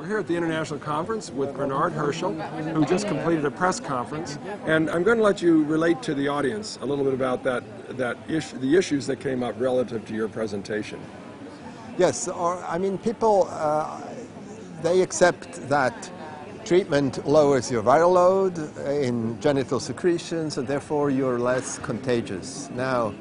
We're here at the International Conference with Bernard Hirschal, who just completed a press conference. And I'm going to let you relate to the audience a little bit about the issues that came up relative to your presentation. Yes, I mean, people, they accept that treatment lowers your viral load in genital secretions, and therefore you're less contagious. Now,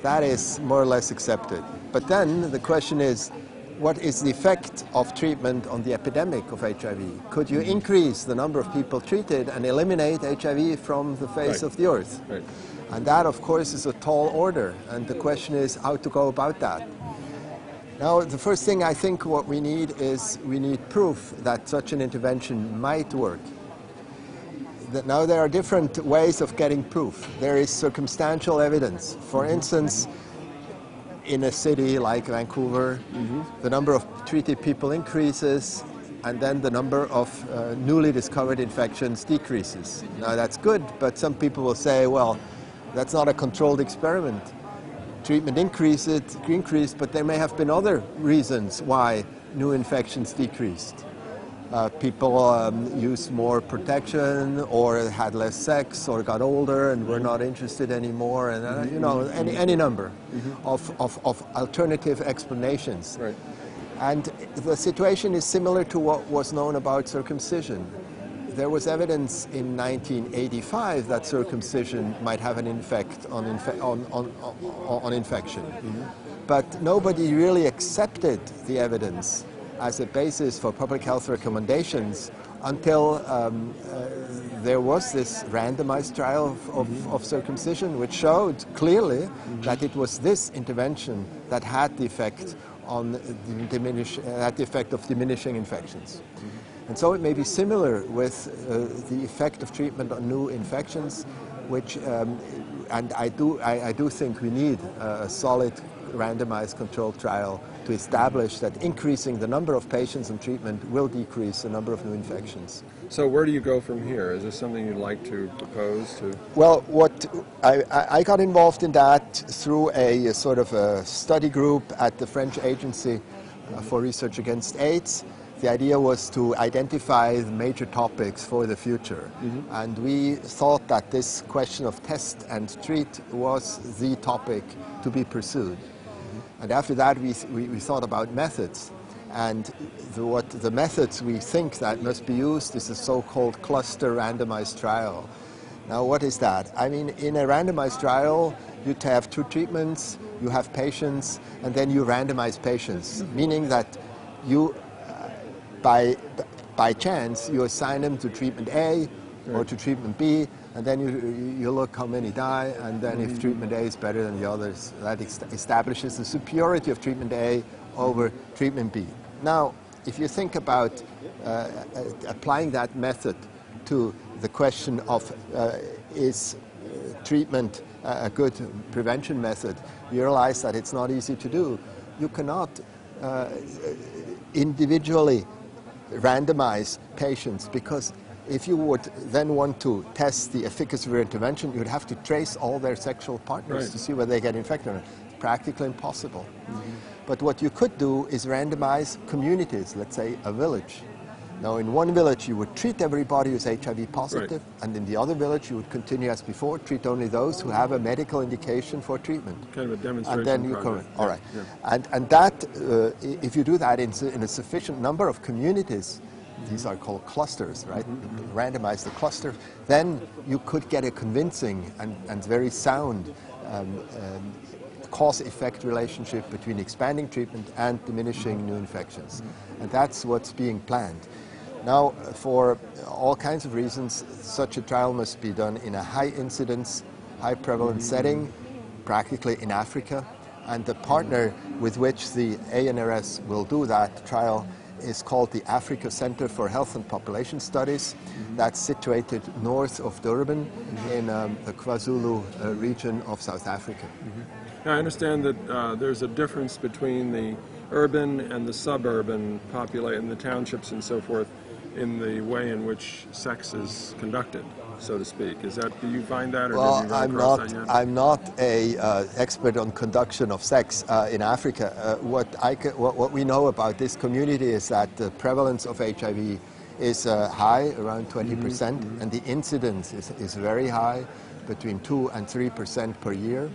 that is more or less accepted. But then the question is, what is the effect of treatment on the epidemic of HIV? Could you increase the number of people treated and eliminate HIV from the face of the earth? Right. And that, of course, is a tall order. And the question is how to go about that. Now, the first thing I think what we need is we need proof that such an intervention might work. Now, there are different ways of getting proof. There is circumstantial evidence. For instance, in a city like Vancouver, the number of treated people increases, and then the number of newly discovered infections decreases. Now, that's good, but some people will say, well, that's not a controlled experiment. Treatment increased, but there may have been other reasons why new infections decreased. People used more protection, or had less sex, or got older and were not interested anymore, and you know, any number of alternative explanations. Right. And the situation is similar to what was known about circumcision. There was evidence in 1985 that circumcision might have an effect on infection, but nobody really accepted the evidence as a basis for public health recommendations until there was this randomized trial of circumcision, which showed clearly that it was this intervention that had the effect on the effect of diminishing infections. And so it may be similar with the effect of treatment on new infections, which, and I do think we need a solid randomized controlled trial to establish that increasing the number of patients in treatment will decrease the number of new infections. So where do you go from here? Is this something you'd like to propose to? Well, I got involved in that through a sort of a study group at the French Agency for Research Against AIDS. The idea was to identify the major topics for the future. And we thought that this question of test and treat was the topic to be pursued. And after that, we thought about methods. And the methods we think that must be used is a so-called cluster randomized trial. Now, what is that? I mean, in a randomized trial, you have two treatments, you have patients, and then you randomize patients, meaning that you by chance, you assign them to treatment A or to treatment B, and then you look how many die, and then if treatment A is better than the others, that establishes the superiority of treatment A over treatment B. Now, if you think about applying that method to the question of is treatment a good prevention method, you realize that it's not easy to do. You cannot individually randomize patients, because if you would then want to test the efficacy of your intervention, you would have to trace all their sexual partners to see whether they get infected. It's practically impossible. But what you could do is randomize communities, let's say a village. Now, in one village, you would treat everybody who's HIV positive, and in the other village, you would continue as before, treat only those who have a medical indication for treatment. Kind of a demonstration And then you project. all right. And that, if you do that in a sufficient number of communities, these are called clusters, right? Randomize the cluster, then you could get a convincing and very sound cause-effect relationship between expanding treatment and diminishing new infections. And that's what's being planned. Now, for all kinds of reasons, such a trial must be done in a high incidence, high prevalence setting, practically in Africa. And the partner with which the ANRS will do that trial is called the Africa Center for Health and Population Studies. That's situated north of Durban in the KwaZulu region of South Africa. Now, I understand that there's a difference between the urban and the suburban population, the townships and so forth, in the way in which sex is conducted. so to speak. Is that, do you find that, or Well, have you run across that yet? I'm not a expert on conduction of sex in Africa. What we know about this community is that the prevalence of HIV is high, around 20%, and the incidence is very high, between 2 and 3% per year,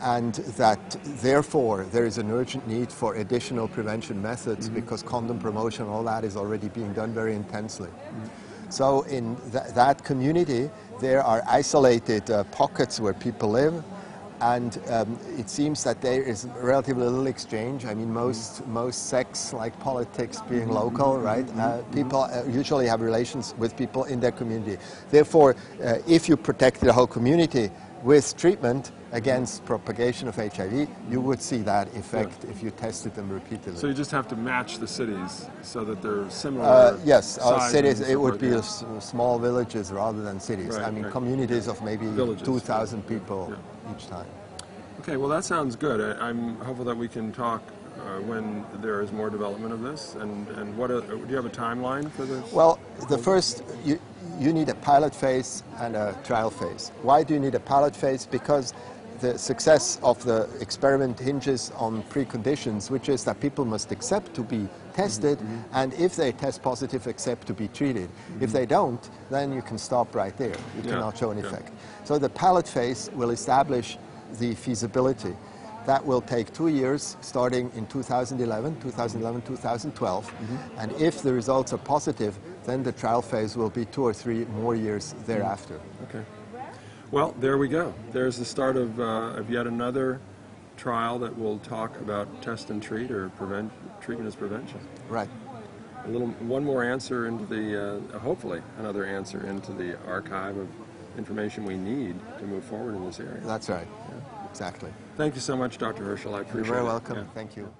and that therefore there is an urgent need for additional prevention methods because condom promotion, all that is already being done very intensely. So in that community, there are isolated pockets where people live, and it seems that there is relatively little exchange. I mean, most sex, like politics being local, right? People usually have relations with people in their community. Therefore, if you protect the whole community with treatment against propagation of HIV, you would see that effect if you tested them repeatedly. So you just have to match the cities so that they're similar. Yes, size cities, and it so would forth, be small villages rather than cities. Right, I mean, right. communities of maybe Villages. 2,000 people each time. Okay, well that sounds good. I'm hopeful that we can talk when there is more development of this. And what do you have a timeline for this? Well, the first, you need a pilot phase and a trial phase. Why do you need a pilot phase? Because the success of the experiment hinges on preconditions, which is that people must accept to be tested, and if they test positive, accept to be treated. If they don't, then you can stop right there. You cannot show an effect. So the pilot phase will establish the feasibility. That will take 2 years, starting in 2011, 2012. And if the results are positive, then the trial phase will be 2 or 3 more years thereafter. Okay. Well, there we go. There's the start of yet another trial that will talk about test and treat, or treatment as prevention. Right. One more answer into the, hopefully another answer into the archive of information we need to move forward in this area. That's right. Yeah. Exactly. Thank you so much, Dr. Hirschal. I appreciate it. You're very welcome. Thank you.